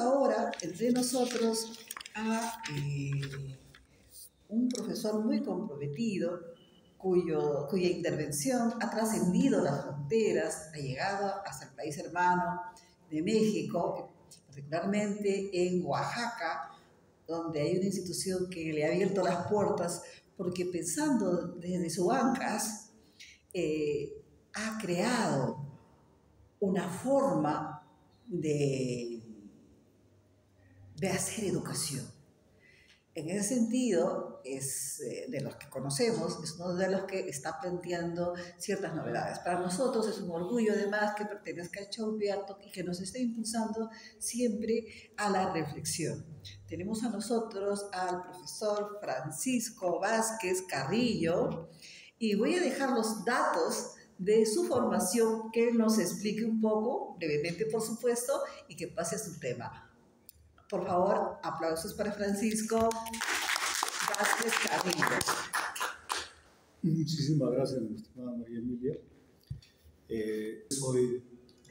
ahora entre nosotros a un profesor muy comprometido, cuya intervención ha trascendido las fronteras, ha llegado hasta el país hermano de México, particularmente en Oaxaca, donde hay una institución que le ha abierto las puertas, porque pensando desde sus bancas, ha creado una forma de hacer educación. En ese sentido, es de los que conocemos, es uno de los que está planteando ciertas novedades. Para nosotros es un orgullo, además, que pertenezca a Chauviato y que nos esté impulsando siempre a la reflexión. Tenemos a nosotros al profesor Francisco Vázquez Carrillo y voy a dejar los datos de su formación, que nos explique un poco, brevemente por supuesto, y que pase a su tema. Por favor, aplausos para Francisco Vázquez Carrillo. Muchísimas gracias, mi estimada María Emilia. Soy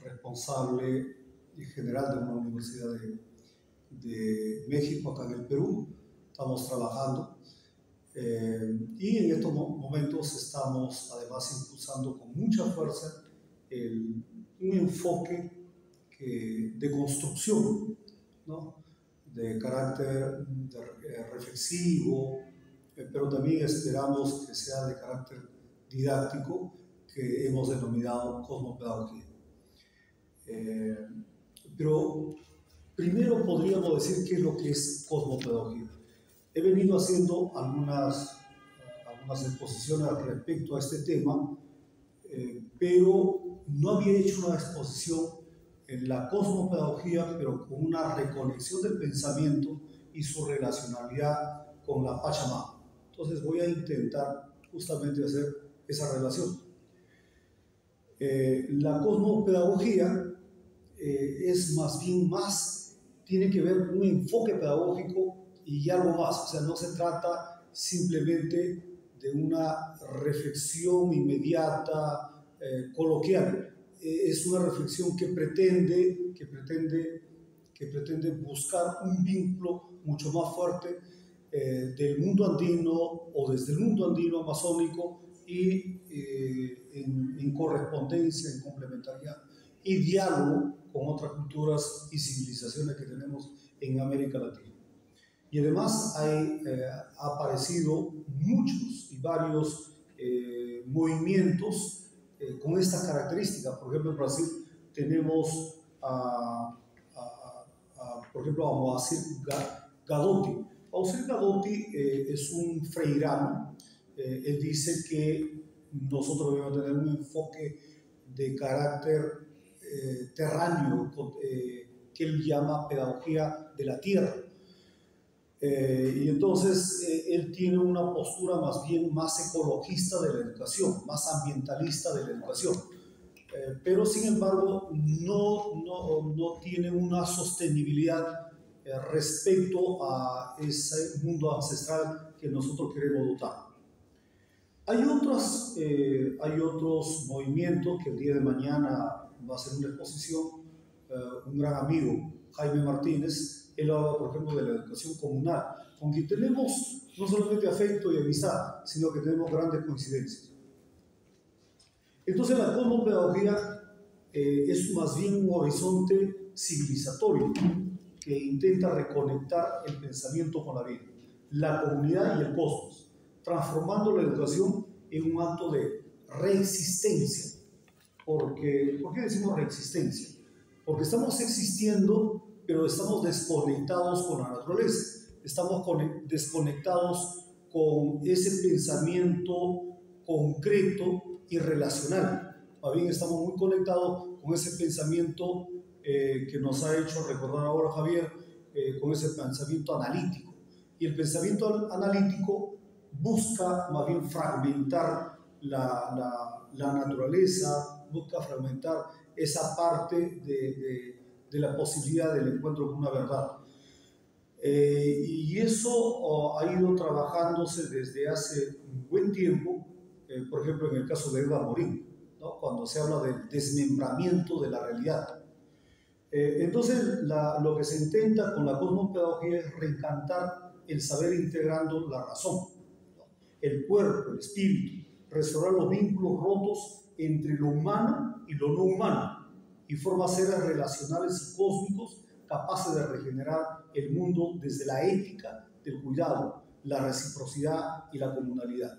responsable y general de una universidad de México, acá en el Perú. Estamos trabajando y en estos momentos estamos además impulsando con mucha fuerza un enfoque de construcción, ¿no?, de carácter reflexivo, pero también esperamos que sea de carácter didáctico, que hemos denominado cosmopedagogía. Pero primero podríamos decir qué es lo que es cosmopedagogía. He venido haciendo algunas exposiciones respecto a este tema, pero no había hecho una exposición en la cosmopedagogía, pero con una reconexión del pensamiento y su relacionalidad con la Pachamama. Entonces voy a intentar justamente hacer esa relación. La cosmopedagogía es más bien tiene que ver con un enfoque pedagógico y algo más. O sea, no se trata simplemente de una reflexión inmediata, coloquial. Es una reflexión que pretende buscar un vínculo mucho más fuerte del mundo andino o desde el mundo andino amazónico y en correspondencia, en complementariedad y diálogo con otras culturas y civilizaciones que tenemos en América Latina. Y además ha aparecido muchos y varios movimientos con estas características. Por ejemplo, en Brasil tenemos por ejemplo, a Moacir Gadotti. Moacir Gadotti es un freirano. Él dice que nosotros debemos tener un enfoque de carácter terráneo, que él llama pedagogía de la tierra. Y entonces él tiene una postura más ecologista de la educación, más ambientalista de la educación, pero sin embargo no tiene una sostenibilidad respecto a ese mundo ancestral que nosotros queremos dotar. Hay otros movimientos que el día de mañana va a ser una exposición. Un gran amigo, Jaime Martínez, él habla, por ejemplo, de la educación comunal, con quien tenemos no solamente afecto y amistad, sino que tenemos grandes coincidencias. Entonces la cosmopedagogía es más bien un horizonte civilizatorio que intenta reconectar el pensamiento con la vida, la comunidad y el cosmos, transformando la educación en un acto de reexistencia. ¿Por qué decimos reexistencia? Porque estamos existiendo, pero estamos desconectados con la naturaleza, estamos desconectados con ese pensamiento concreto y relacional. Más bien estamos muy conectados con ese pensamiento que nos ha hecho recordar ahora Javier, con ese pensamiento analítico. Y el pensamiento analítico busca más bien fragmentar la naturaleza, busca fragmentar esa parte de la posibilidad del encuentro con una verdad. Y eso ha ido trabajándose desde hace un buen tiempo, por ejemplo, en el caso de Edvard Morin, ¿no?, cuando se habla del desmembramiento de la realidad. Entonces, lo que se intenta con la cosmopedagogía es reencantar el saber integrando la razón, ¿no? El cuerpo, el espíritu, restaurar los vínculos rotos entre lo humano y lo no humano, y forma seres relacionales y cósmicos capaces de regenerar el mundo desde la ética del cuidado, la reciprocidad y la comunalidad.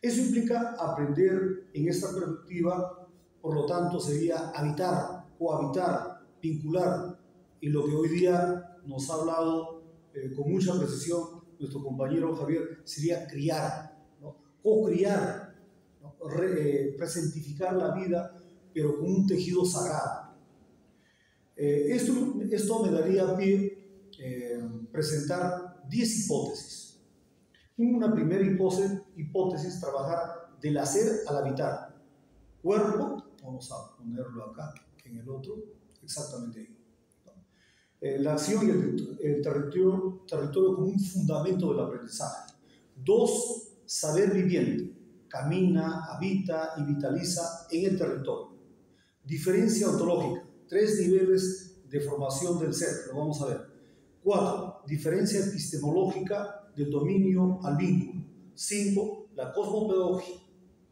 Eso implica aprender en esta perspectiva, por lo tanto, sería habitar, cohabitar, vincular, y lo que hoy día nos ha hablado con mucha precisión nuestro compañero Javier, sería criar, ¿no? Co-criar, ¿no? Presentificar la vida, pero con un tejido sagrado. Esto me daría pie presentar 10 hipótesis. Una primera hipótesis, trabajar del hacer al habitar. Cuerpo, vamos a ponerlo acá, en el otro, exactamente ahí. La acción y el territorio como un fundamento del aprendizaje. 2, saber viviente. Camina, habita y vitaliza en el territorio. Diferencia ontológica. 3 niveles de formación del ser, lo vamos a ver. 4, diferencia epistemológica del dominio al vínculo. 5, la cosmopedagogía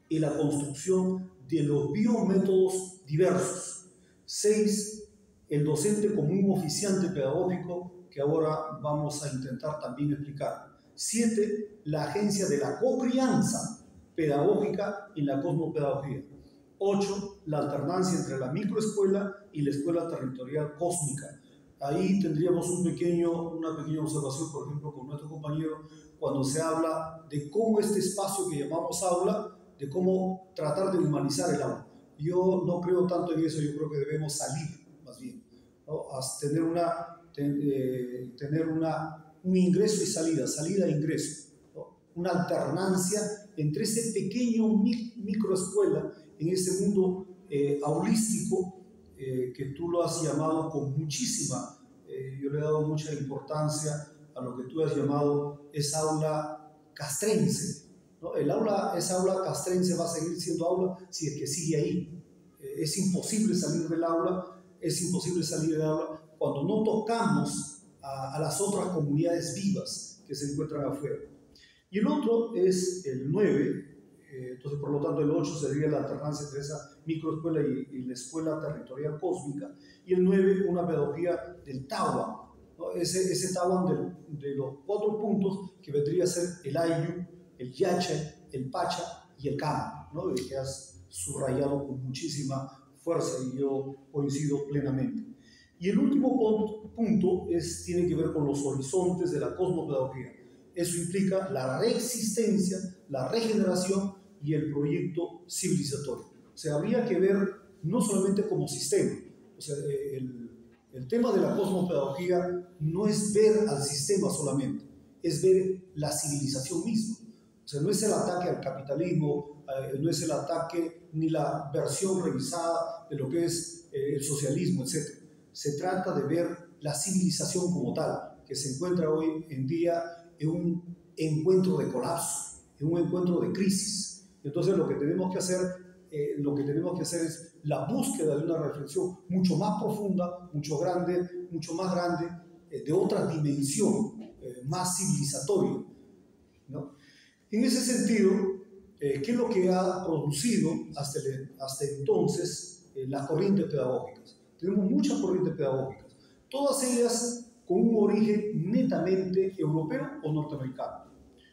y la construcción de los biométodos diversos. 6, el docente como un oficiante pedagógico, que ahora vamos a intentar también explicar. 7, la agencia de la cocrianza pedagógica y la cosmopedagogía. 8, la alternancia entre la microescuela y la escuela territorial cósmica. Ahí tendríamos una pequeña observación, por ejemplo, con nuestro compañero, cuando se habla de cómo este espacio que llamamos aula, de cómo tratar de humanizar el aula. Yo no creo tanto en eso, yo creo que debemos salir, más bien, ¿no? Tener un ingreso y salida e ingreso, ¿no? Una alternancia entre ese pequeño microescuela, en ese mundo aulístico, que tú lo has llamado con muchísima, yo le he dado mucha importancia a lo que tú has llamado esa aula castrense, ¿no? Esa aula castrense va a seguir siendo aula si es que sigue ahí. Es imposible salir del aula, cuando no tocamos a las otras comunidades vivas que se encuentran afuera. Y el otro es el 9, entonces por lo tanto el 8 sería la alternancia entre esa microescuela y la escuela territorial cósmica, y el 9 una pedagogía del Tawan, ¿no? Ese Tawan de los 4 puntos que vendría a ser el Ayllu, el Yache, el Pacha y el Kama, ¿no? El que has subrayado con muchísima fuerza y yo coincido plenamente. Y el último punto tiene que ver con los horizontes de la cosmopedagogía. Eso implica la reexistencia, la regeneración y el proyecto civilizatorio. O sea, habría que ver no solamente como sistema. O sea, el tema de la cosmopedagogía no es ver al sistema solamente, es ver la civilización misma. O sea, no es el ataque al capitalismo, no es el ataque ni la versión revisada de lo que es el socialismo, etc. Se trata de ver la civilización como tal, que se encuentra hoy en día en un encuentro de colapso, en un encuentro de crisis. Entonces lo que tenemos que hacer es la búsqueda de una reflexión mucho más profunda, mucho más grande, de otra dimensión, más civilizatoria, ¿no? En ese sentido, ¿qué es lo que ha producido hasta entonces las corrientes pedagógicas? Tenemos muchas corrientes pedagógicas, todas ellas con un origen netamente europeo o norteamericano.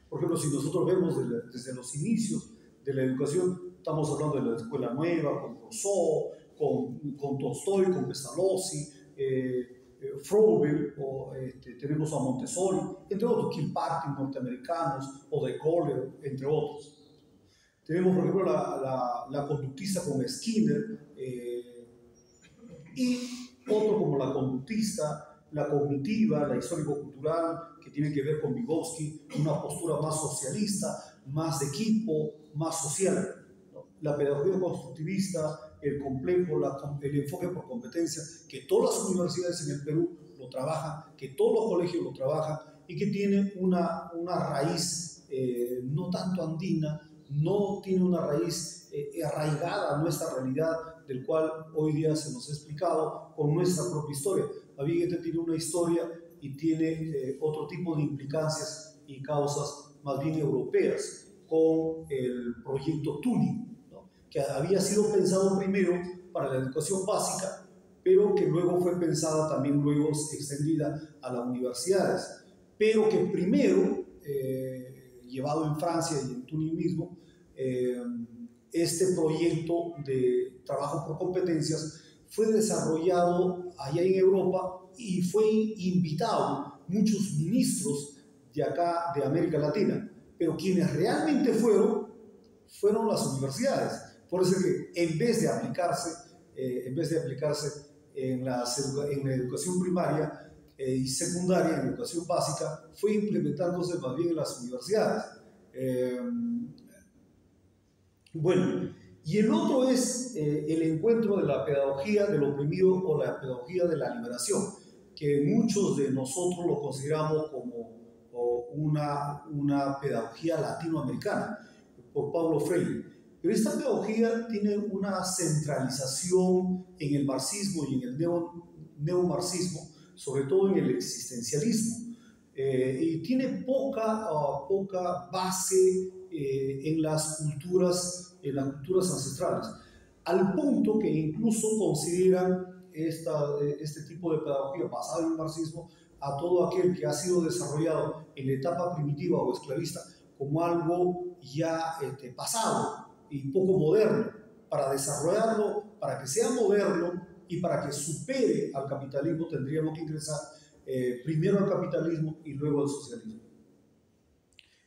Por ejemplo, si nosotros vemos desde los inicios de la educación, estamos hablando de la Escuela Nueva, con Rousseau, con Tolstoy, con Pestalozzi, Froebel, tenemos a Montessori, entre otros, Kilpatrick, norteamericanos, o de Gaulle, entre otros. Tenemos, por ejemplo, la conductista con Skinner, y otro como la conductista, la cognitiva, la histórico-cultural, que tiene que ver con Vygotsky, una postura más socialista, más de equipo, más social, ¿no? La pedagogía constructivista, el complejo, el enfoque por competencia, que todas las universidades en el Perú lo trabajan, que todos los colegios lo trabajan, y que tiene una raíz no tanto andina, no tiene una raíz arraigada a nuestra realidad, del cual hoy día se nos ha explicado con nuestra propia historia. Más bien este tiene una historia y tiene otro tipo de implicancias y causas más bien europeas con el proyecto Turing, ¿no? Que había sido pensado primero para la educación básica, pero que luego fue pensada también luego extendida a las universidades, pero que primero, llevado en Francia y en Turing mismo, este proyecto de trabajo por competencias fue desarrollado allá en Europa y fue invitado muchos ministros de acá, de América Latina, pero quienes realmente fueron las universidades. Por eso que en vez de aplicarse en la educación primaria y secundaria, en la educación básica, fue implementándose más bien en las universidades. Bueno, y el otro es el encuentro de la pedagogía del oprimido o la pedagogía de la liberación, que muchos de nosotros lo consideramos como una pedagogía latinoamericana, por Paulo Freire. Pero esta pedagogía tiene una centralización en el marxismo y en el neomarxismo, sobre todo en el existencialismo, y tiene poca base en las culturas ancestrales, al punto que incluso consideran este tipo de pedagogía basada en el marxismo a todo aquel que ha sido desarrollado en la etapa primitiva o esclavista como algo ya pasado y poco moderno. Para desarrollarlo, para que sea moderno y para que supere al capitalismo, tendríamos que ingresar primero al capitalismo y luego al socialismo.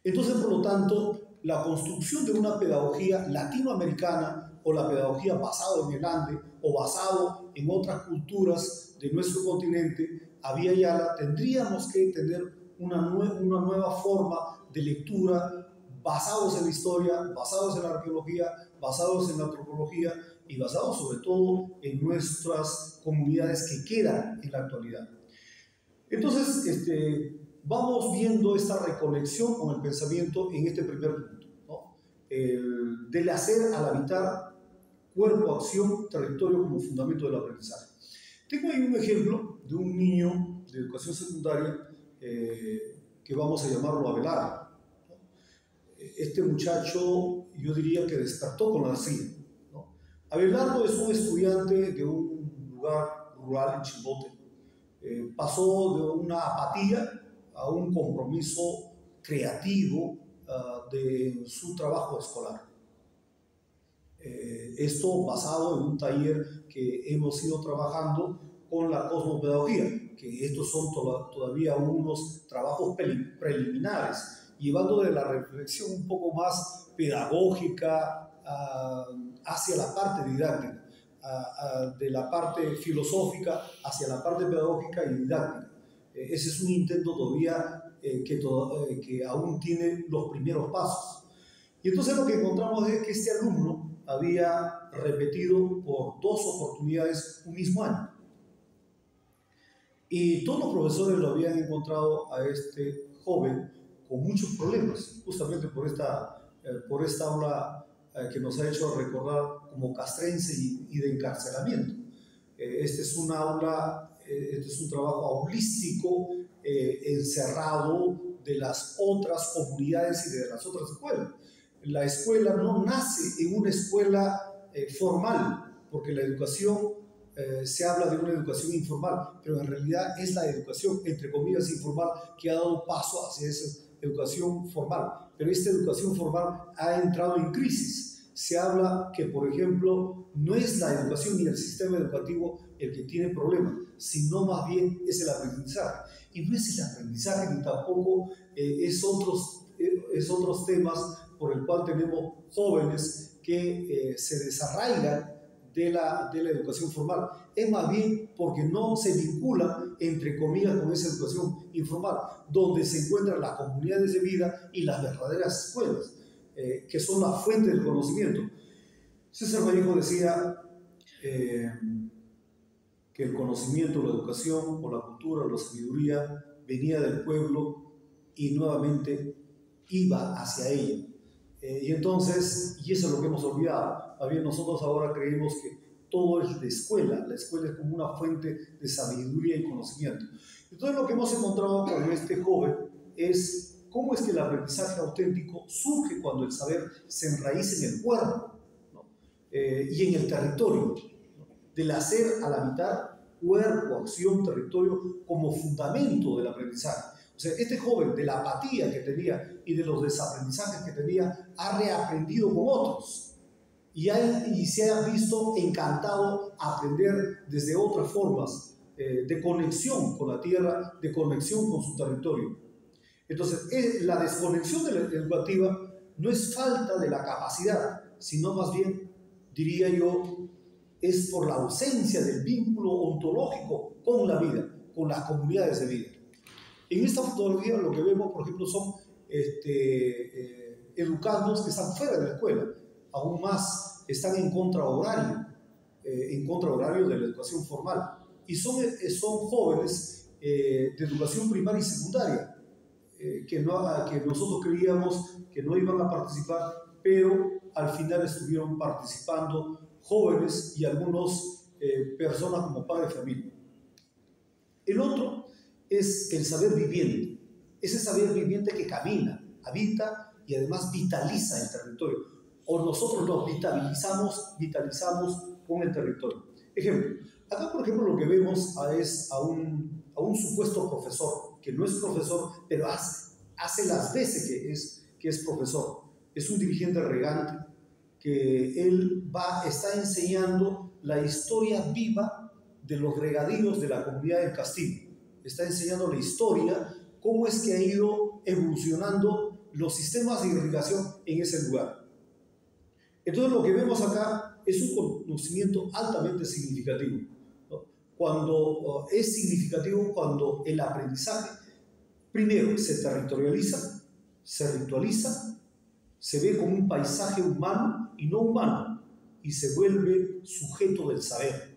Entonces, por lo tanto, la construcción de una pedagogía latinoamericana o la pedagogía basada en el Ande o basado en otras culturas de nuestro continente, tendríamos que tener una nueva forma de lectura basados en la historia, basados en la arqueología, basados en la antropología y basados sobre todo en nuestras comunidades que quedan en la actualidad. Entonces, vamos viendo esta reconexión con el pensamiento en este primer punto, ¿no? Del hacer al habitar, cuerpo, acción, territorio como fundamento del aprendizaje. Tengo ahí un ejemplo de un niño de educación secundaria que vamos a llamarlo Abelardo. Este muchacho, yo diría que despertó con la CIA, ¿no? Abelardo es un estudiante de un lugar rural en Chimbote. Pasó de una apatía a un compromiso creativo de su trabajo escolar. Esto basado en un taller que hemos ido trabajando con la cosmopedagogía, que estos son todavía unos trabajos preliminares, llevando de la reflexión un poco más pedagógica hacia la parte didáctica, de la parte filosófica hacia la parte pedagógica y didáctica. Ese es un intento todavía que aún tiene los primeros pasos. Y entonces lo que encontramos es que este alumno había repetido por 2 oportunidades un mismo año. Y todos los profesores lo habían encontrado a este joven con muchos problemas, justamente por esta aula que nos ha hecho recordar como castrense y de encarcelamiento. Este es un trabajo aulístico encerrado de las otras comunidades y de las otras escuelas. La escuela no nace en una escuela formal, porque la educación se habla de una educación informal, pero en realidad es la educación, entre comillas, informal que ha dado paso hacia esa educación formal. Pero esta educación formal ha entrado en crisis. Se habla que, por ejemplo, no es la educación ni el sistema educativo el que tiene problemas, sino más bien es el aprendizaje. Y no es el aprendizaje ni tampoco es otros temas por el cual tenemos jóvenes que se desarraigan de la educación formal. Es más bien porque no se vinculan, entre comillas, con esa educación informal, donde se encuentran las comunidades de vida y las verdaderas escuelas, que son la fuente del conocimiento. César Vallejo decía que el conocimiento, la educación, o la cultura, o la sabiduría, venía del pueblo y nuevamente iba hacia ella. Y eso es lo que hemos olvidado. Nosotros ahora creemos que todo es de escuela. La escuela es como una fuente de sabiduría y conocimiento. Entonces lo que hemos encontrado con este joven es cómo es que el aprendizaje auténtico surge cuando el saber se enraíza en el cuerpo, ¿no? Y en el territorio, ¿no? Del hacer a la mitad, cuerpo, acción, territorio, como fundamento del aprendizaje. O sea, este joven, de la apatía que tenía y de los desaprendizajes que tenía, ha reaprendido con otros y se ha visto encantado a aprender desde otras formas de conexión con la tierra, de conexión con su territorio. Entonces, la desconexión de la educativa no es falta de la capacidad, sino más bien, diría yo, es por la ausencia del vínculo ontológico con la vida, con las comunidades de vida. En esta fotografía lo que vemos, por ejemplo, son educandos que están fuera de la escuela, aún más están en contrahorario de la educación formal, y son jóvenes de educación primaria y secundaria, que nosotros creíamos que no iban a participar, pero al final estuvieron participando jóvenes y algunos personas como padres de familia. El otro es el saber viviente, ese saber viviente que camina, habita y además vitaliza el territorio, o nosotros nos vitalizamos con el territorio. Ejemplo, acá por ejemplo lo que vemos es a un supuesto profesor, que no es profesor, pero hace las veces que es profesor. Es un dirigente regante que él está enseñando la historia viva de los regadíos de la comunidad del Castillo. Está enseñando la historia, cómo es que ha ido evolucionando los sistemas de irrigación en ese lugar. Entonces lo que vemos acá es un conocimiento altamente significativo, ¿no? Cuando es significativo cuando el aprendizaje primero se territorializa, se ritualiza, se ve como un paisaje humano y no humano, y se vuelve sujeto del saber.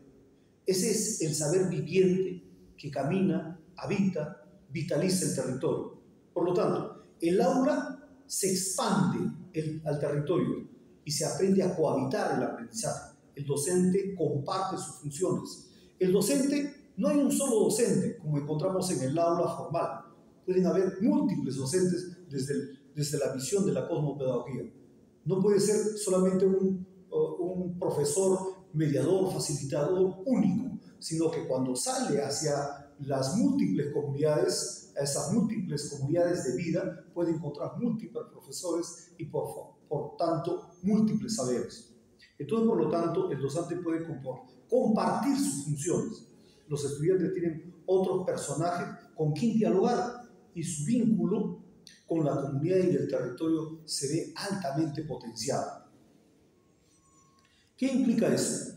Ese es el saber viviente que camina, habita, vitaliza el territorio. Por lo tanto, el aula se expande al territorio y se aprende a cohabitar el aprendizaje. El docente comparte sus funciones. El docente, no hay un solo docente, como encontramos en el aula formal. Pueden haber múltiples docentes desde la visión de la cosmopedagogía. No puede ser solamente un profesor, mediador, facilitador único, sino que cuando sale hacia las múltiples comunidades, a esas múltiples comunidades de vida, puede encontrar múltiples profesores y por tanto múltiples saberes. Entonces, por lo tanto, el docente puede compartir sus funciones. Los estudiantes tienen otros personajes con quien dialogar y su vínculo con la comunidad y el territorio se ve altamente potenciado. ¿Qué implica eso?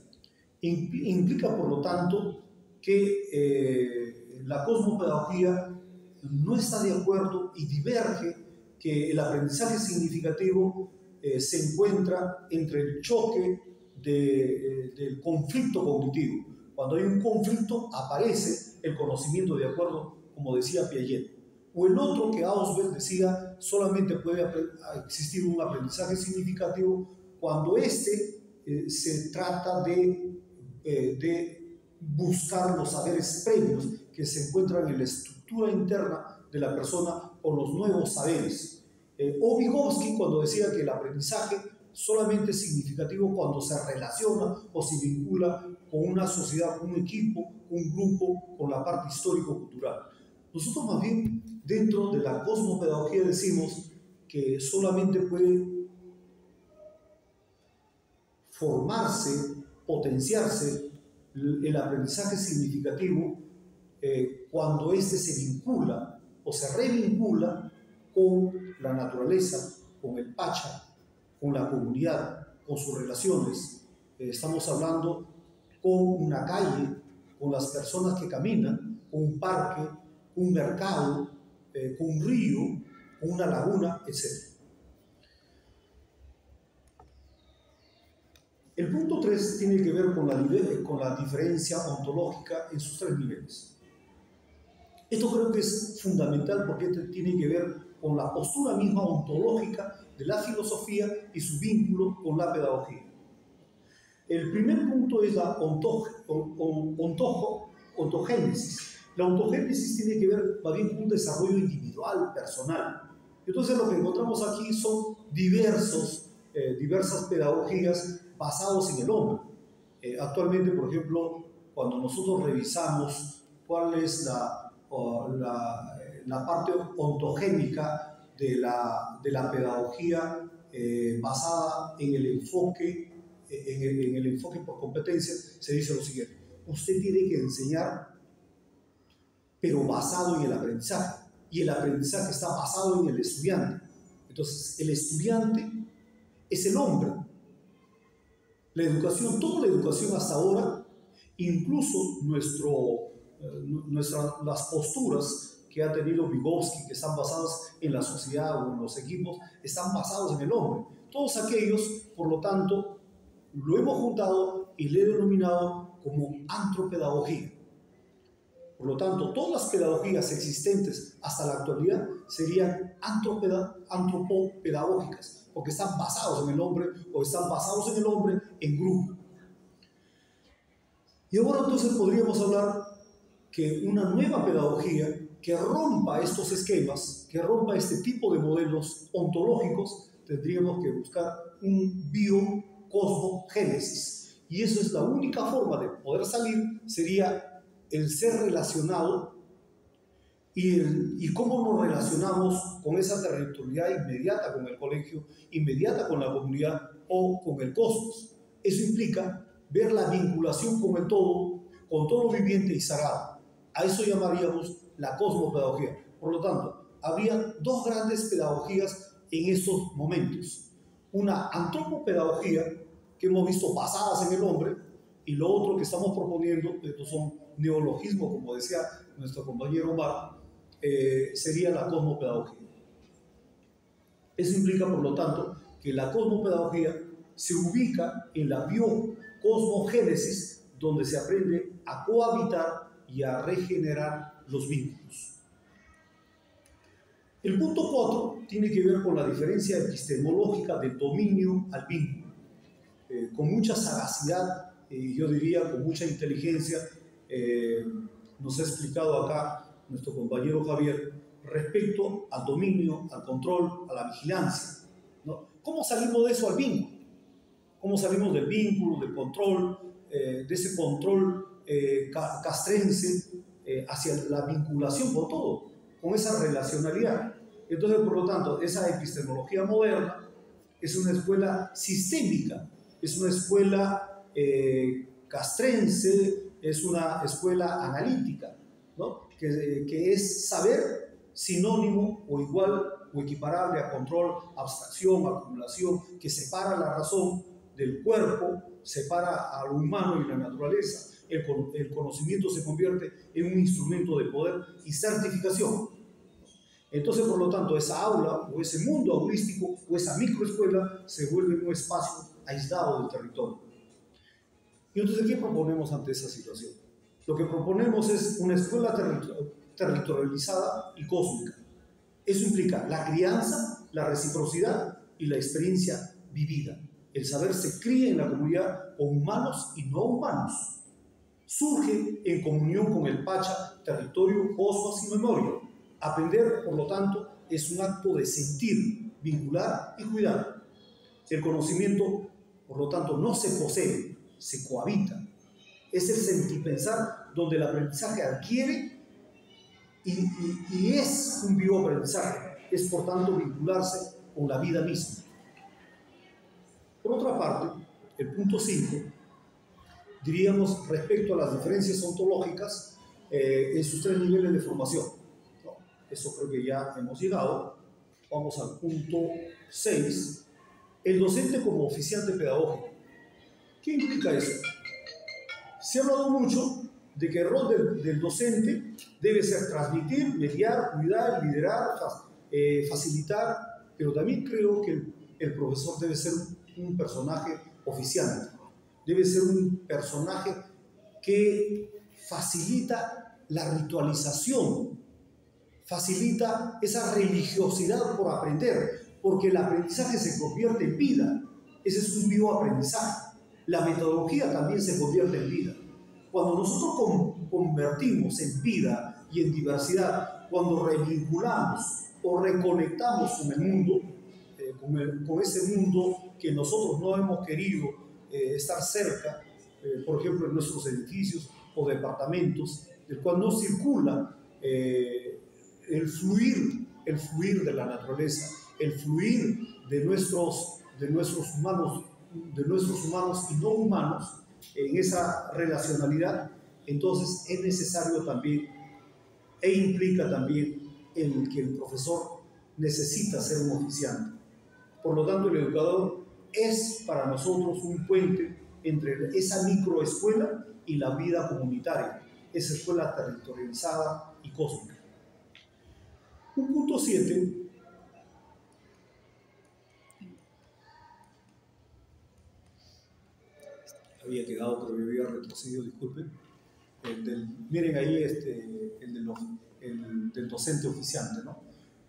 Implica, por lo tanto, que la cosmopedagogía no está de acuerdo y diverge que el aprendizaje significativo se encuentra entre el choque del conflicto cognitivo. Cuando hay un conflicto aparece el conocimiento de acuerdo, como decía Piaget. O el otro que Ausubel decía, solamente puede existir un aprendizaje significativo cuando se trata de buscar los saberes previos que se encuentran en la estructura interna de la persona o los nuevos saberes. O Vygotsky cuando decía que el aprendizaje solamente es significativo cuando se relaciona o se vincula con una sociedad, con un equipo, un grupo, con la parte histórico-cultural. Nosotros más bien dentro de la cosmopedagogía decimos que solamente puede formarse, potenciarse el aprendizaje significativo cuando éste se vincula o se revincula con la naturaleza, con el Pacha, con la comunidad, con sus relaciones. Estamos hablando con una calle, con las personas que caminan, con un parque, un mercado, con un río, con una laguna, etc. El punto 3 tiene que ver con la diferencia ontológica en sus 3 niveles. Esto creo que es fundamental porque tiene que ver con la postura misma ontológica de la filosofía y su vínculo con la pedagogía. El primer punto es la ontogénesis. La ontogénesis tiene que ver más bien con un desarrollo individual, personal. Entonces lo que encontramos aquí son diversas pedagogías basadas en el hombre. Actualmente, por ejemplo, cuando nosotros revisamos cuál es la parte ontogénica de la pedagogía basada en el enfoque por competencia, se dice lo siguiente: usted tiene que enseñar, pero basado en el aprendizaje, y el aprendizaje está basado en el estudiante. Entonces, el estudiante es el hombre. La educación, toda la educación hasta ahora, incluso las posturas que ha tenido Vygotsky, que están basadas en la sociedad o en los equipos, están basados en el hombre. Todos aquellos, por lo tanto, lo hemos juntado y le he denominado como antropedagogía. Por lo tanto, todas las pedagogías existentes hasta la actualidad serían antropopedagógicas, porque están basados en el hombre o están basados en el hombre en grupo. Y ahora entonces podríamos hablar que una nueva pedagogía que rompa estos esquemas, que rompa este tipo de modelos ontológicos, tendríamos que buscar un biocosmogénesis. Y eso es la única forma de poder salir, sería el ser relacionado y cómo nos relacionamos con esa territorialidad inmediata con el colegio, inmediata con la comunidad o con el cosmos. Eso implica ver la vinculación con el todo, con todo lo viviente y sagrado. A eso llamaríamos la cosmopedagogía. Por lo tanto, había dos grandes pedagogías en estos momentos. Una antropopedagogía, que hemos visto basadas en el hombre, y lo otro que estamos proponiendo, estos son neologismos, como decía nuestro compañero Omar, sería la cosmopedagogía. Eso implica, por lo tanto, que la cosmopedagogía se ubica en la biocosmogénesis, donde se aprende a cohabitar y a regenerar los vínculos. El punto 4 tiene que ver con la diferencia epistemológica del dominio al vínculo. Con mucha sagacidad, yo diría con mucha inteligencia, nos ha explicado acá nuestro compañero Javier respecto al dominio, al control, a la vigilancia, ¿no? ¿Cómo salimos de eso al vínculo? ¿Cómo salimos del vínculo, del control, de ese control castrense hacia la vinculación con todo, con esa relacionalidad? Entonces, por lo tanto, esa epistemología moderna es una escuela sistémica, es una escuela castrense, es una escuela analítica, ¿no? que es saber sinónimo o igual o equiparable a control, abstracción, acumulación, que separa la razón del cuerpo, separa a lo humano y la naturaleza. El conocimiento se convierte en un instrumento de poder y certificación. Entonces, por lo tanto, esa aula o ese mundo aurístico o esa microescuela se vuelve un espacio aislado del territorio. Y entonces, ¿qué proponemos ante esa situación? Lo que proponemos es una escuela territorializada y cósmica. Eso implica la crianza, la reciprocidad y la experiencia vivida. El saber se cría en la comunidad con humanos y no humanos. Surge en comunión con el Pacha, territorio, cosmos y memoria. Aprender, por lo tanto, es un acto de sentir, vincular y cuidar. El conocimiento, por lo tanto, no se posee, se cohabita. Es el sentipensar donde el aprendizaje adquiere y es un bioaprendizaje. Es, por tanto, vincularse con la vida misma. Por otra parte, el punto 5, diríamos respecto a las diferencias ontológicas en sus 3 niveles de formación, ¿no? Eso creo que ya hemos llegado. Vamos al punto 6, el docente como oficiante pedagógico. ¿Qué implica eso? Se ha hablado mucho de que el rol del docente debe ser transmitir, mediar, cuidar, liderar, facilitar, pero también creo que el profesor debe ser un personaje oficiante, debe ser un personaje que facilita la ritualización, facilita esa religiosidad por aprender, porque el aprendizaje se convierte en vida. Ese es un bioaprendizaje. la metodología también se convierte en vida. Cuando nosotros convertimos en vida y en diversidad, cuando revinculamos o reconectamos con el mundo, con ese mundo que nosotros no hemos querido estar cerca, por ejemplo en nuestros edificios o departamentos, del cual no circula el fluir de la naturaleza, el fluir de nuestros humanos y no humanos, en esa relacionalidad. Entonces es necesario también e implica también el que el profesor necesita ser un oficiante. Por lo tanto, el educador es para nosotros un puente entre esa microescuela y la vida comunitaria, esa escuela territorializada y cósmica. Un punto 7. Había quedado, pero me había retrocedido, disculpen. Miren ahí el del docente oficiante, ¿no?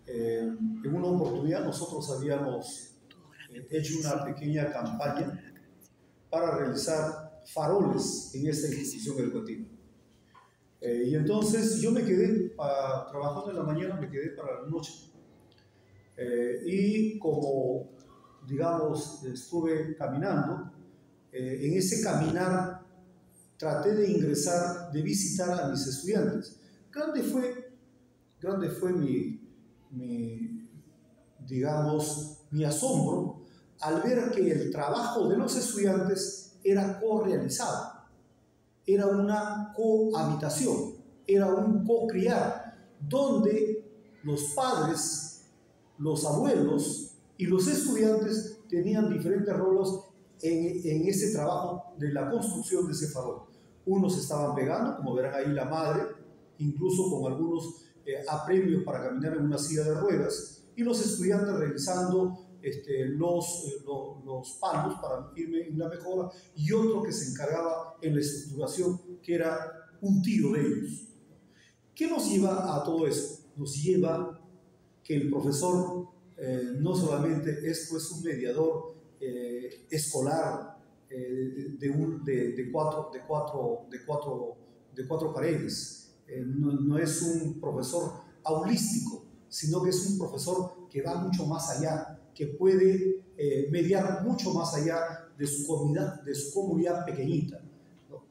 En una oportunidad nosotros habíamos hecho una pequeña campaña para realizar faroles en esta institución educativa. Y entonces yo me quedé, trabajando en la mañana, me quedé para la noche. Y como, digamos, estuve caminando, en ese caminar traté de ingresar, de visitar a mis estudiantes. Grande fue mi asombro al ver que el trabajo de los estudiantes era co-realizado, era una cohabitación, era un co-criar, donde los padres, los abuelos y los estudiantes tenían diferentes roles en ese trabajo de la construcción de ese farol. Unos estaban pegando, como verán ahí la madre, incluso con algunos apremios para caminar en una silla de ruedas, y los estudiantes realizando los palos para irme en la mejora, y otro que se encargaba en la estructuración, que era un tío de ellos. ¿Qué nos lleva a todo eso? Nos lleva que el profesor no solamente es pues un mediador escolar de cuatro paredes, no es un profesor holístico, sino que es un profesor que va mucho más allá, que puede mediar mucho más allá de su comunidad pequeñita, ¿no?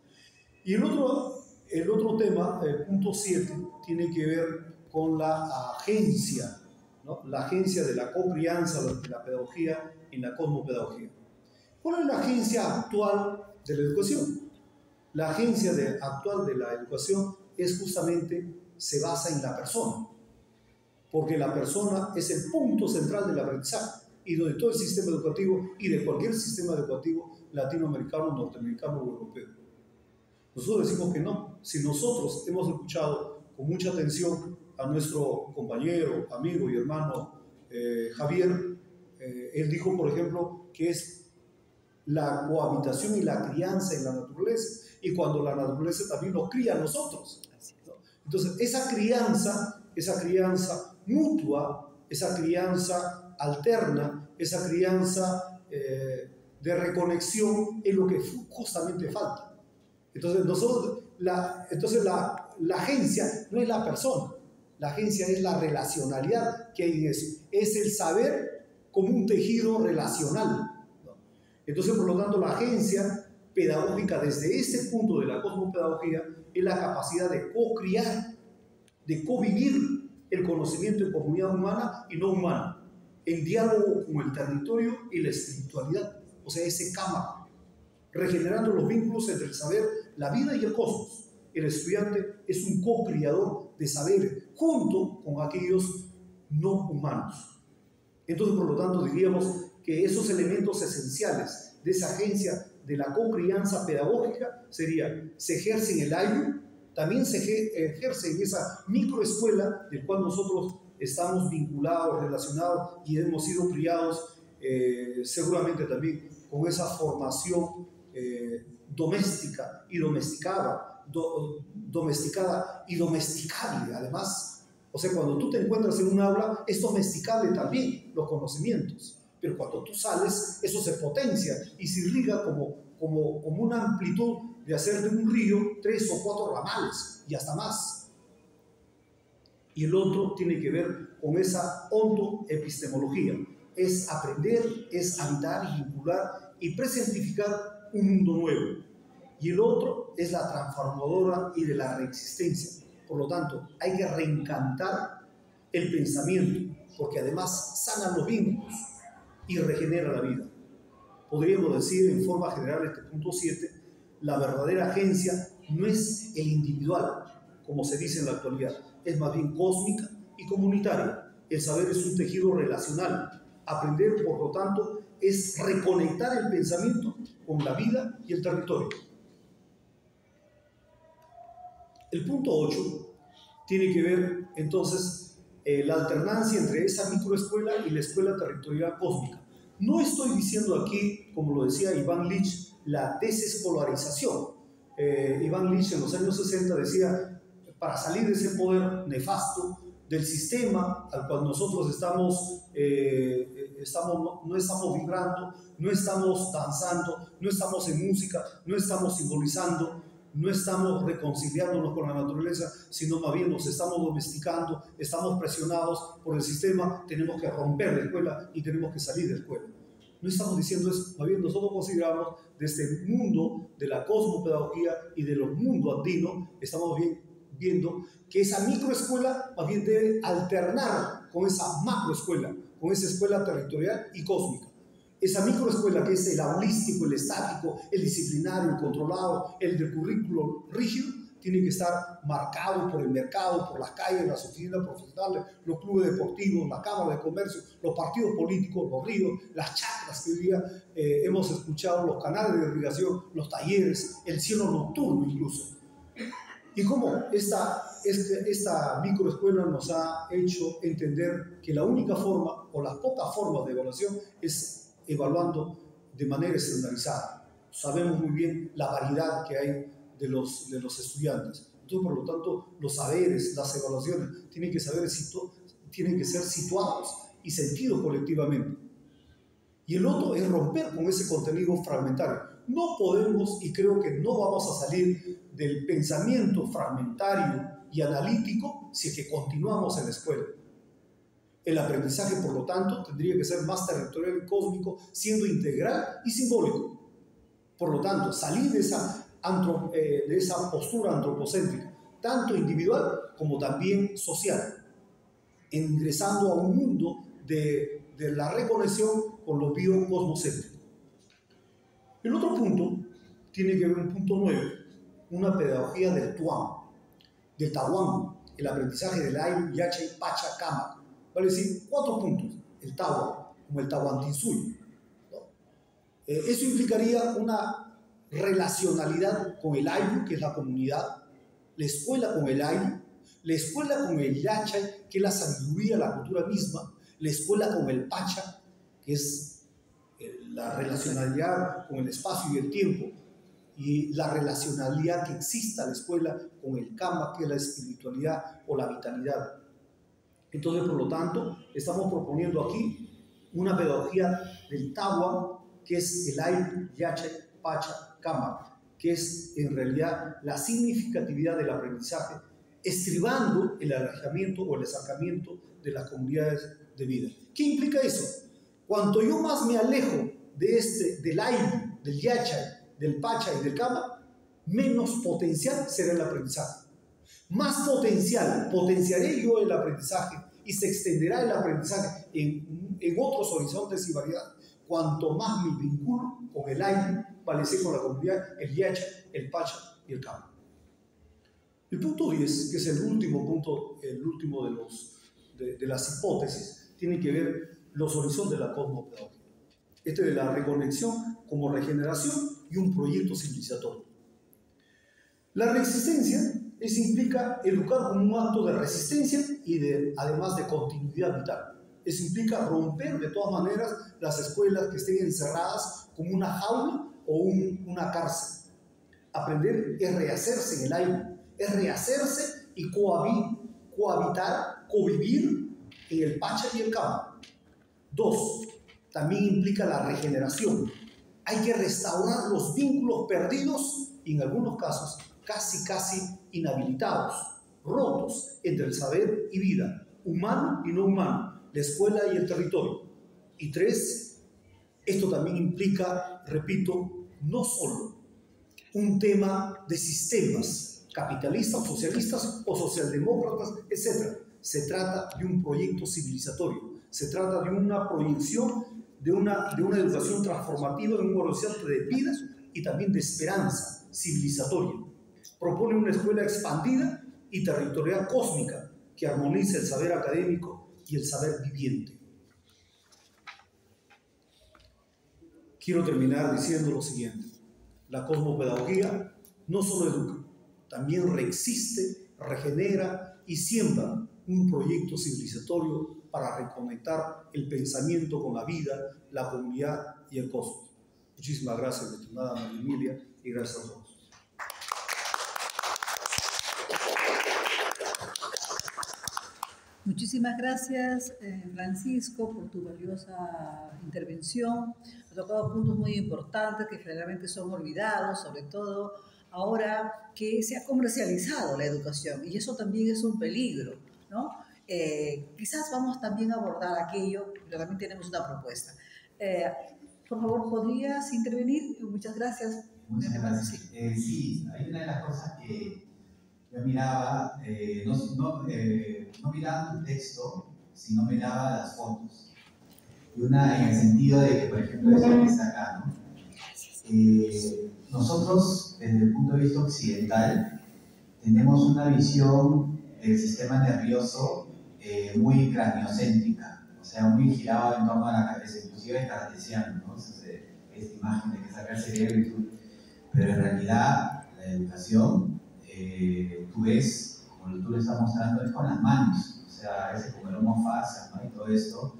Y el otro tema, el punto 7, tiene que ver con la agencia, ¿no? La agencia de la cocrianza, de la pedagogía en la cosmopedagogía. ¿Cuál es la agencia actual de la educación? La agencia actual de la educación se basa en la persona, porque la persona es el punto central del aprendizaje y donde todo el sistema educativo y de cualquier sistema educativo latinoamericano, norteamericano o europeo. Nosotros decimos que no. Si nosotros hemos escuchado con mucha atención a nuestro compañero, amigo y hermano Javier, él dijo, por ejemplo, que es la cohabitación y la crianza en la naturaleza, y cuando la naturaleza también nos cría a nosotros, ¿no? Entonces, esa crianza mutua, esa crianza alterna, esa crianza de reconexión es lo que justamente falta. Entonces, la agencia no es la persona, la agencia es la relacionalidad que hay en eso, es el saber como un tejido relacional, ¿no? Entonces, por lo tanto, la agencia pedagógica desde este punto de la cosmopedagogía es la capacidad de co-criar, de co-vivir el conocimiento en comunidad humana y no humana, en diálogo con el territorio y la espiritualidad, o sea, ese kama, regenerando los vínculos entre el saber, la vida y el cosmos. El estudiante es un co-criador de saber junto con aquellos no humanos. Entonces, por lo tanto, diríamos que esos elementos esenciales de esa agencia de la co-crianza pedagógica se ejerce en el ayu, también se ejerce en esa microescuela del cual nosotros estamos vinculados, relacionados y hemos sido criados seguramente también con esa formación doméstica y domesticada, domesticada y domesticable además. O sea, cuando tú te encuentras en un aula, es domesticable también los conocimientos, pero cuando tú sales, eso se potencia y se irriga como como una amplitud de hacer de un río 3 o 4 ramales y hasta más. Y el otro tiene que ver con esa ontoepistemología. Es aprender, es habitar y vincular y presentificar un mundo nuevo. Y el otro es la transformadora y de la reexistencia. Por lo tanto, hay que reencantar el pensamiento, porque además sana los vínculos y regenera la vida. Podríamos decir en forma general este punto 7, la verdadera agencia no es el individual, como se dice en la actualidad, es más bien cósmica y comunitaria. El saber es un tejido relacional. Aprender, por lo tanto, es reconectar el pensamiento con la vida y el territorio. El punto 8 tiene que ver, entonces, la alternancia entre esa microescuela y la escuela territorial cósmica. No estoy diciendo aquí, como lo decía Ivan Illich, la desescolarización. Ivan Illich en los años 60 decía, para salir de ese poder nefasto del sistema al cual nosotros no estamos vibrando, no estamos danzando, no estamos en música, no estamos simbolizando, no estamos reconciliándonos con la naturaleza, sino más bien nos estamos domesticando, estamos presionados por el sistema, tenemos que romper la escuela y tenemos que salir de la escuela. No estamos diciendo eso, más bien nosotros consideramos de este mundo de la cosmopedagogía y de los mundos andinos, estamos viendo que esa microescuela más bien debe alternar con esa macroescuela, con esa escuela territorial y cósmica. Esa microescuela que es el holístico, el estático, el disciplinario, el controlado, el del currículo rígido, tiene que estar marcado por el mercado, por las calles, las oficinas profesionales, los clubes deportivos, la Cámara de Comercio, los partidos políticos, los ríos, las chacras que hoy día hemos escuchado, los canales de irrigación, los talleres, el cielo nocturno incluso. Y cómo esta microescuela nos ha hecho entender que la única forma o las pocas formas de evaluación es evaluando de manera estandarizada. Sabemos muy bien la variedad que hay de los estudiantes. Entonces, por lo tanto, los saberes, las evaluaciones tienen que ser situados y sentidos colectivamente. Y el otro es romper con ese contenido fragmentario. No podemos, y creo que no vamos a salir del pensamiento fragmentario y analítico si es que continuamos en la escuela. El aprendizaje, por lo tanto, tendría que ser más territorial y cósmico, siendo integral y simbólico. Por lo tanto, salir de esa postura antropocéntrica, tanto individual como también social, ingresando a un mundo de la reconexión con lo biocosmocéntrico. El otro punto tiene que ver un punto 9, una pedagogía del Tuam, del Tahuán, el aprendizaje del Ainu, Yachay, Pacha, Kama. Vale decir, 4 puntos. El Tahuán, como el Tahuantinsuyo, ¿no? Eso implicaría una relacionalidad con el Ainu, que es la comunidad, la escuela con el Ainu, la escuela con el Yachay, que es la sabiduría, la cultura misma, la escuela con el Pacha, que es la relacionalidad con el espacio y el tiempo, y la relacionalidad que exista la escuela con el Kama, que es la espiritualidad o la vitalidad. Entonces, por lo tanto, estamos proponiendo aquí una pedagogía del Tahuán, que es el Ainu, Yachay, Pacha, Kama, que es en realidad la significatividad del aprendizaje, estribando el alejamiento o el acercamiento de las comunidades de vida. ¿Qué implica eso? Cuanto yo más me alejo del Ainu, del Yachay, del Pacha y del Kama, menos potencial será el aprendizaje. Más potenciaré yo el aprendizaje y se extenderá el aprendizaje en otros horizontes y variedades. Cuanto más me vinculo con el Ainu, vale decir con la comunidad, el Yachay, el Pacha y el Kama. El punto 10, que es el último punto, el último de las hipótesis, tiene que ver los horizontes de la cosmopedagogía. Este de la reconexión como regeneración y un proyecto civilizatorio. La reexistencia implica educar como un acto de resistencia y además de continuidad vital. Eso implica romper de todas maneras las escuelas que estén encerradas como una jaula o una cárcel. Aprender es rehacerse en el aire, es rehacerse y cohabitar, convivir en el Pacha y el Kama. 2. También implica la regeneración. hay que restaurar los vínculos perdidos y en algunos casos casi inhabilitados, rotos entre el saber y vida, humano y no humano, la escuela y el territorio. Y 3, esto también implica, repito, no solo un tema de sistemas capitalistas, socialistas o socialdemócratas, etc. Se trata de un proyecto civilizatorio, se trata de una proyección de una educación transformativa, de un horizonte de vida y también de esperanza civilizatoria. Propone una escuela expandida y territorial cósmica que armonice el saber académico y el saber viviente. Quiero terminar diciendo lo siguiente. La cosmopedagogía no solo educa, también reexiste, regenera y siembra un proyecto civilizatorio para reconectar el pensamiento con la vida, la comunidad y el cosmos. Muchísimas gracias, mi estimada María Emilia, y gracias a todos. Muchísimas gracias, Francisco, por tu valiosa intervención. Ha tocado puntos muy importantes que generalmente son olvidados, sobre todo ahora que se ha comercializado la educación, y eso también es un peligro, ¿no? Quizás vamos también a abordar aquello, pero también tenemos una propuesta. Por favor, ¿podrías intervenir? Muchas gracias. Muchas gracias. Sí, hay una de las cosas que yo miraba, no miraba tu texto, sino miraba las fotos. Y una en el sentido de que, por ejemplo, esto que está acá, ¿no? Nosotros, desde el punto de vista occidental, tenemos una visión del sistema nervioso muy craniocéntrica, o sea, muy girado en torno a la cabeza, inclusive cartesiano, ¿no? Esta imagen de que saca el cerebro y tú. Pero en realidad, la educación, tú ves, como tú lo estás mostrando, es con las manos, o sea, ese como el homo facial, ¿no? Y todo esto.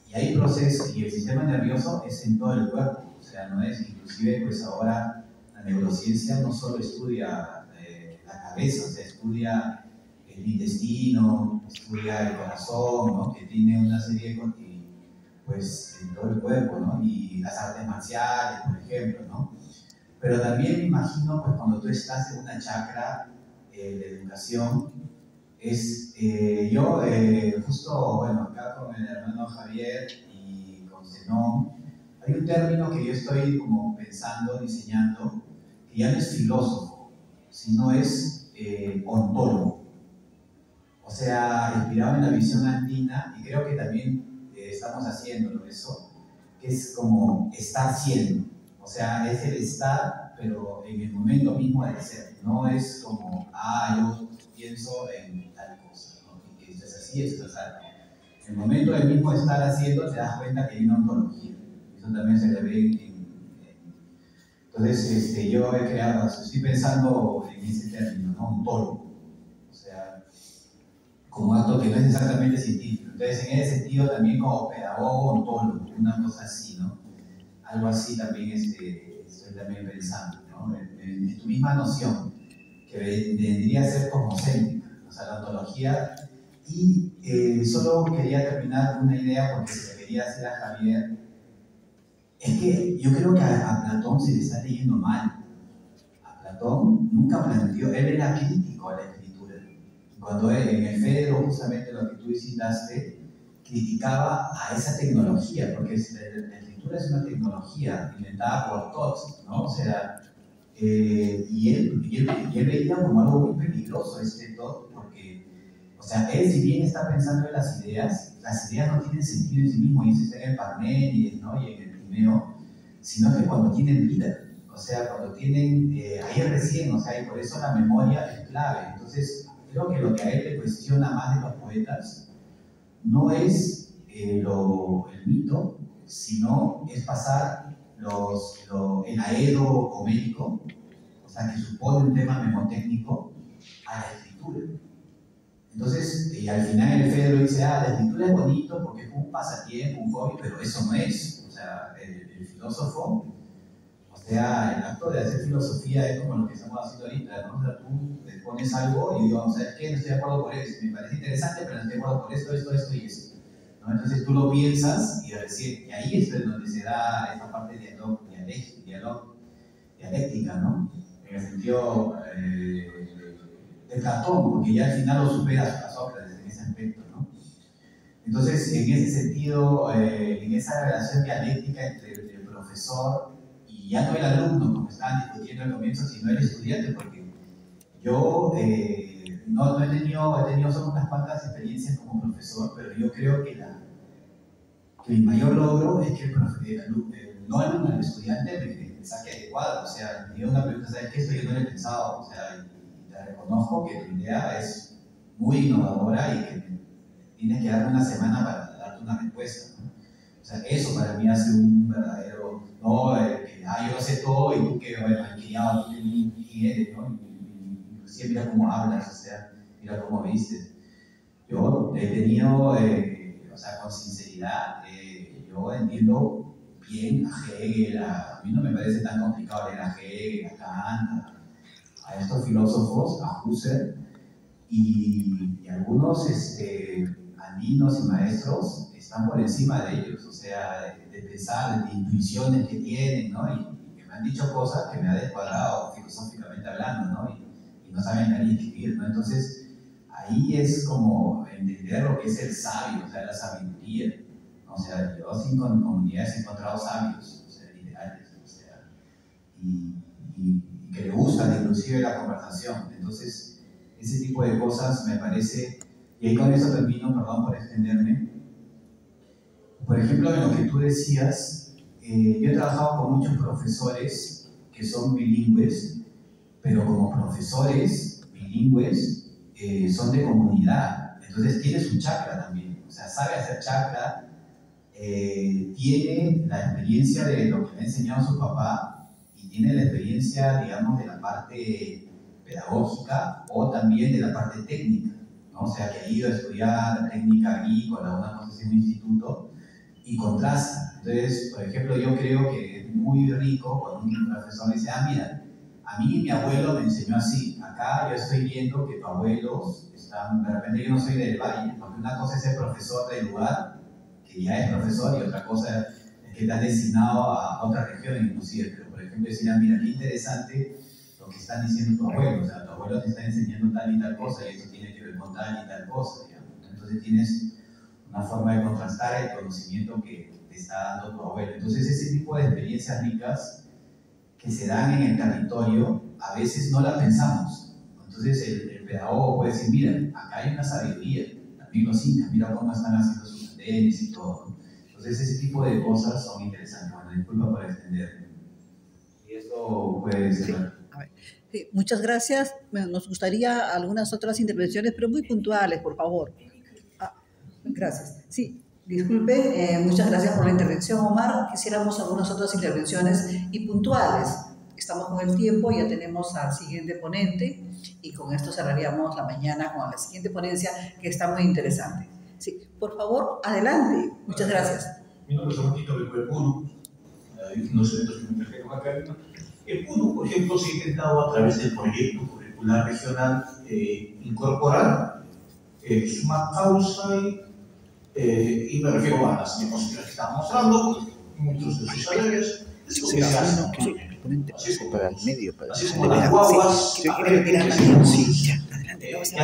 Y hay procesos, y el sistema nervioso es en todo el cuerpo, o sea, no es, inclusive, pues ahora la neurociencia no solo estudia la cabeza, o sea, estudia el intestino, estudia el corazón, ¿no? Que tiene una serie de, pues, en todo el cuerpo, ¿no? Y las artes marciales, por ejemplo, ¿no? Pero también me imagino, pues, cuando tú estás en una chacra de educación, es, yo, justo, bueno, acá con el hermano Javier y con Zenón, hay un término que yo estoy como pensando, diseñando, que ya no es filósofo, sino es ontólogo. O sea, inspirado en la visión andina, y creo que también estamos haciéndolo eso, que es como estar siendo. O sea, es el estar, pero en el momento mismo del ser. No es como, yo pienso en tal cosa, ¿no? Y esto es así, esto es así. En el momento del mismo estar haciendo, te das cuenta que hay una ontología. Eso también se le ve Entonces, yo he creado, estoy pensando en ese término, ¿no? Ontólogo. O sea, como acto que no es exactamente científico. Entonces, en ese sentido, también como pedagogo, ontólogo, una cosa así, ¿no? Algo así también estoy también pensando, ¿no? En tu misma noción, que vendría a ser cosmocéntrica, o sea, la ontología. Y solo quería terminar una idea, porque se le quería hacer a Javier. Es que yo creo que a Platón se le está leyendo mal. A Platón nunca planteó, él era crítico a la escritura. Cuando él, en el Fedro, justamente lo que tú citaste, criticaba a esa tecnología, porque la escritura es una tecnología inventada por Tocci, ¿no? O sea, y él veía como algo muy peligroso Tocci, porque, o sea, él, si bien está pensando en las ideas no tienen sentido en sí mismo, y eso está en el Parménides, ¿no? Y en el Timeo, sino que cuando tienen vida, o sea, cuando tienen, ahí recién, o sea, y por eso la memoria es clave. Entonces, creo que lo que a él le cuestiona más de los poetas no es el mito, sino es pasar el aedo homérico, o sea, que supone un tema memotécnico, a la escritura. Entonces, al final el Fedro dice, la escritura es bonito porque es un pasatiempo, un hobby, pero eso no es. O sea, el filósofo, o sea, el acto de hacer filosofía es como lo que estamos haciendo ahorita, ¿no? O sea, tú te pones algo y digo, ¿sabes qué? No estoy de acuerdo por eso, me parece interesante, pero no estoy de acuerdo por esto y esto, ¿no? Entonces tú lo piensas y ahí es donde se da esta parte dialéctica, dialéctica, ¿no? En el sentido de Platón, porque ya al final lo supera a Sócrates en ese aspecto, ¿no? Entonces, en ese sentido, en esa relación dialéctica entre el profesor y ya no el alumno, como estaban discutiendo al comienzo, sino el estudiante, porque yo no he tenido solo unas cuantas experiencias como profesor, pero yo creo que mi mayor logro es que el estudiante me saque adecuado. O sea, me dio una pregunta, ¿sabes qué? Esto yo no lo he pensado. O sea, y te reconozco que tu idea es muy innovadora y que tienes que darme una semana para darte una respuesta, ¿no? O sea, eso para mí hace un verdadero, no, que yo lo sé todo y tú que, bueno, criado, tú quién eres, ¿no? Inclusive mira cómo hablas, o sea, mira cómo vistes. Yo he tenido, o sea, con sinceridad, yo entiendo bien a Hegel, a mí no me parece tan complicado leer a Hegel, a Kant, a estos filósofos, a Husserl, y algunos andinos y maestros están por encima de ellos, o sea, de pensar, de intuiciones que tienen, ¿no? Y que me han dicho cosas que me han descuadrado filosóficamente hablando, ¿no? Y no saben leer ni escribir, ¿no? Entonces, ahí es como entender lo que es el sabio, o sea, la sabiduría. O sea, yo sin comunidades he encontrado sabios, o sea, literales, o sea, y que le gustan inclusive la conversación. Entonces, ese tipo de cosas me parece, y ahí con eso termino, perdón por extenderme. Por ejemplo, en lo que tú decías, yo he trabajado con muchos profesores que son bilingües, pero como profesores bilingües son de comunidad, entonces tiene su chakra también, o sea, sabe hacer chakra, tiene la experiencia de lo que le ha enseñado su papá y tiene la experiencia, digamos, de la parte pedagógica o también de la parte técnica, ¿no? O sea, que ha ido a estudiar técnica agrícola, una cosa así en un instituto y contrasta. Entonces, por ejemplo, yo creo que es muy rico cuando un profesor dice, mira, a mí mi abuelo me enseñó así, acá yo estoy viendo que tus abuelos están, de repente yo no soy del valle, porque una cosa es ser profesor del lugar, que ya es profesor, y otra cosa es que está destinado a otra región inclusive, pero por ejemplo decir, mira, qué interesante lo que están diciendo tu abuelo, o sea, tu abuelo te está enseñando tal y tal cosa, y eso tiene que ver con tal y tal cosa, digamos. Entonces tienes una forma de contrastar el conocimiento que te está dando tu abuelo. Entonces ese tipo de experiencias ricas que se dan en el territorio, a veces no las pensamos. Entonces el pedagogo puede decir, mira, acá hay una sabiduría, también los incas, mira cómo están haciendo sus andenes y todo. Entonces ese tipo de cosas son interesantes. Bueno, disculpa por extenderme. Y eso puede ser... Sí. A ver. Sí, muchas gracias. Nos gustaría algunas otras intervenciones, pero muy puntuales, por favor. Gracias. Sí, disculpe, muchas gracias por la intervención, Omar. Quisiéramos algunas otras intervenciones y puntuales. Estamos con el tiempo, ya tenemos al siguiente ponente y con esto cerraríamos la mañana con la siguiente ponencia que está muy interesante. Sí, por favor, adelante. Muchas gracias. Mi nombre es Robertito del Puno, unos eventos que me trajeron acá. El Puno, por ejemplo, se ha intentado a través del proyecto curricular regional incorporar suma causa y me refiero a las diapositivas que estamos mostrando, muchos de sus salarios. Es lo que se hace. Así como las guaguas aprenden sus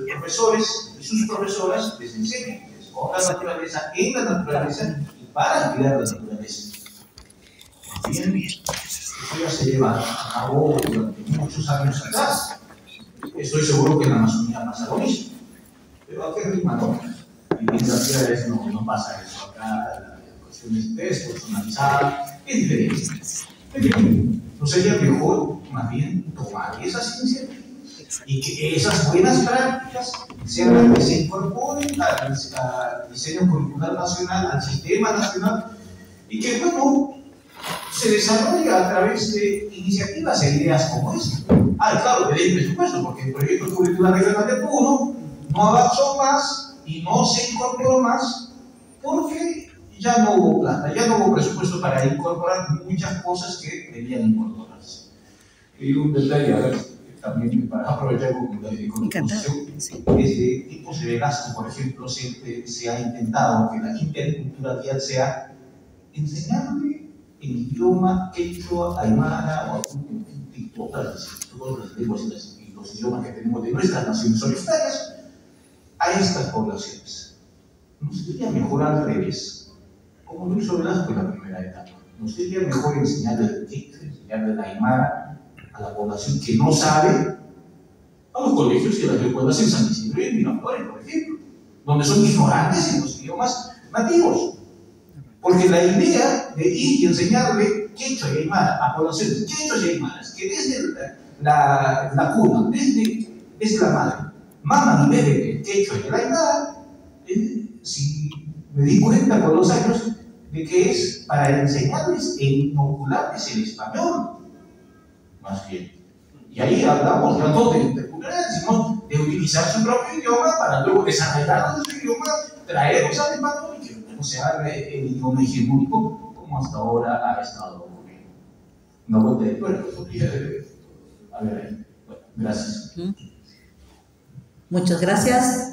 profesores y sus profesoras les enseñan con la naturaleza, en la naturaleza y para cuidar la naturaleza. Bien, esto ya se lleva a cabo durante muchos años atrás. Estoy seguro que en la Amazonía pasa lo mismo. Pero aquí en Lima no. Y en las ciudades no pasa eso. Acá la cuestión es personalizada, es diferente. ¿No sería mejor, más bien, tomar esas iniciativas y que esas buenas prácticas sean las que se incorporen al diseño curricular nacional, al sistema nacional, y que, bueno, se desarrolle a través de iniciativas e ideas como esta? Claro, que hay presupuesto, porque el proyecto curricular regional de Puno no avanzó más y no se incorporó más porque ya no hubo plata, ya no hubo presupuesto para incorporar muchas cosas que debían incorporarse. Y un detalle, a ver, también para aprovechar con la contribución, desde tipos de gasto, por ejemplo, se ha intentado que la interculturalidad sea enseñarle en idioma quechua, aymara o todas las lenguas y los idiomas que tenemos de nuestras naciones originarias a estas poblaciones. ¿No sería mejor al revés? Como lo hizo Velasco en la primera etapa. ¿No sería mejor enseñarle el quechua, enseñarle el aymara a la población que no sabe, a los colegios y a las escuelas en San Isidro y en Miraflores, por ejemplo, donde son ignorantes en los idiomas nativos? Porque la idea de ir y enseñarle quechua y aymara a poblaciones quechuas y aymaras, que desde la cuna, desde la madre, maman y beben el quechua y el aymara, si me di cuenta con los años de que es para enseñarles e inocularles el español, más bien. Y ahí hablamos ya no de interculturalidad, sino de utilizar su propio idioma para luego desarrollar nuestro idioma, traerlos al español y que no se hable el idioma hegemónico como hasta ahora ha estado ocurriendo. No voy de acuerdo, a ver ahí. Bueno, gracias. Muchas gracias.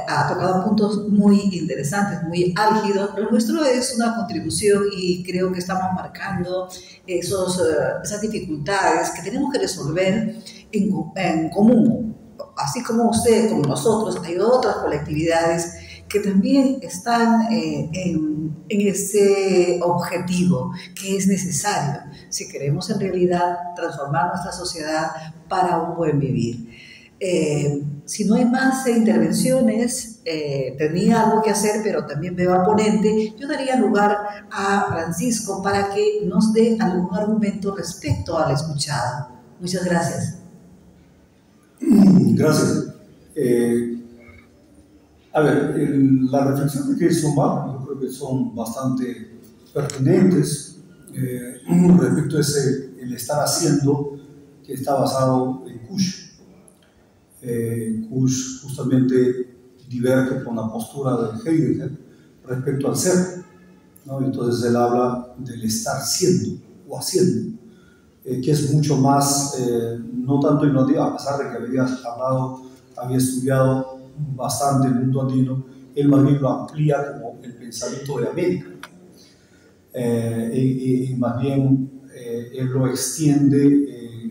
Ha tocado puntos muy interesantes, muy álgidos. Lo nuestro es una contribución y creo que estamos marcando esas dificultades que tenemos que resolver en común. Así como usted, como nosotros, hay otras colectividades que también están en ese objetivo que es necesario si queremos en realidad transformar nuestra sociedad para un buen vivir. Si no hay más intervenciones, tenía algo que hacer, pero también veo al ponente. Yo daría lugar a Francisco para que nos dé algún argumento respecto a la escuchada. Muchas gracias. Gracias. A ver, las reflexiones que hizo Omar, yo creo que son bastante pertinentes respecto a el estar haciendo, que está basado en Kush. Kush justamente diverge con la postura de Heidegger respecto al ser, ¿no? Entonces él habla del estar siendo o haciendo, que es mucho más, no tanto innovativo, a pesar de que había estudiado bastante el mundo andino, él más bien lo amplía como el pensamiento de América, y más bien él lo extiende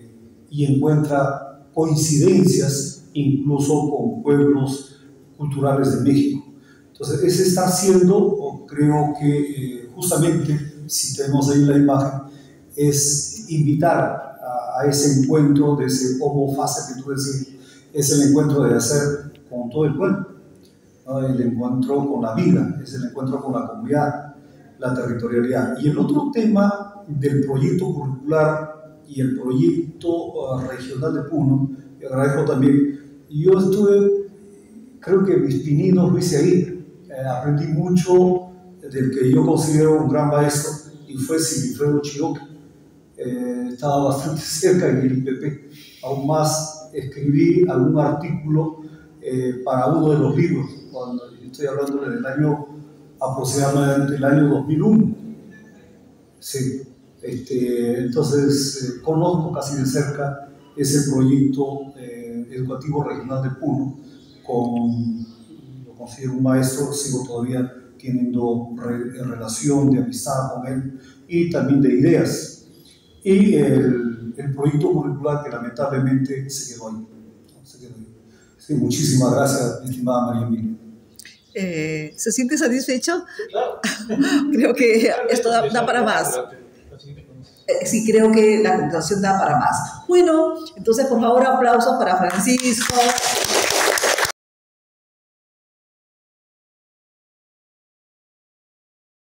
y encuentra coincidencias incluso con pueblos culturales de México. Entonces, ese estar siendo, creo que justamente, si tenemos ahí la imagen, es invitar a ese encuentro de ese homo face que tú decías, es el encuentro de hacer con todo el pueblo, ¿no? El encuentro con la vida, es el encuentro con la comunidad, la territorialidad. Y el otro tema del proyecto curricular y el proyecto regional de Puno, y agradezco también, yo creo que mis pininos lo hice ahí, aprendí mucho del que yo considero un gran maestro, y fue Sigifredo Chioca. Estaba bastante cerca en el IPP, aún más escribí algún artículo para uno de los libros, cuando estoy hablando del año, aproximadamente el año 2001. Sí. Entonces conozco casi de cerca ese proyecto educativo regional de Puno, lo considero un maestro, sigo todavía teniendo relación de amistad con él y también de ideas, y el proyecto curricular que lamentablemente se quedó ahí. Sí, muchísimas gracias, estimada María Emilia. ¿Se siente satisfecho? Claro. Creo que esto da para más. Sí, creo que la conversación da para más. Bueno, entonces por favor aplausos para Francisco.